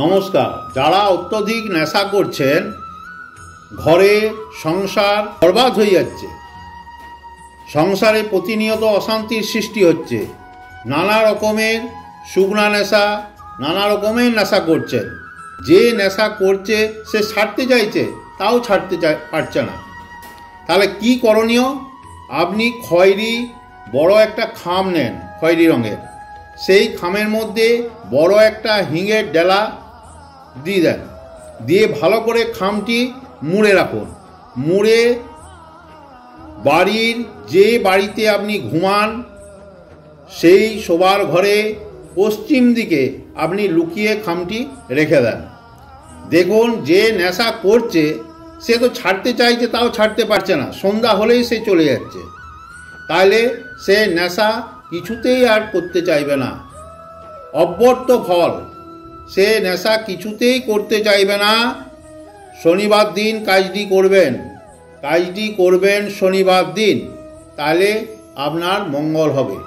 নমস্কার। যারা অত্যধিক নেশা করছেন, ঘরে সংসার বরবাদ হয়ে যাচ্ছে, সংসারে প্রতিনিয়ত অশান্তির সৃষ্টি হচ্ছে, নানা রকমের শুকনা নেশা, নানা রকমের নেশা করছেন। যে নেশা করছে সে ছাড়তে চাইছে, তাও ছাড়তে পারছে না। তাহলে কি করণীয়? আপনি খয়েরি বড় একটা খাম নেন, খয়েরি রঙের। সেই খামের মধ্যে বড় একটা হিঙের ডেলা দিয়ে দেন, দিয়ে ভালো করে খামটি মুড়ে রাখুন। মুড়ে বাড়ির যে বাড়িতে আপনি ঘুমান সেই শোবার ঘরে পশ্চিম দিকে আপনি লুকিয়ে খামটি রেখে দেন। দেখুন, যে নেশা করছে সে তো ছাড়তে চাইছে, তাও ছাড়তে পারছে না। সন্ধ্যা হলেই সে চলে যাচ্ছে। তাহলে সে নেশা কিছুতেই আর করতে চাইবে না। অব্যর্থ ফল, সে নেশা কিছুতেই করতে চাইবে না। শনিবার দিন কাজটি করবেন শনিবার দিন, তাহলে আপনার মঙ্গল হবে।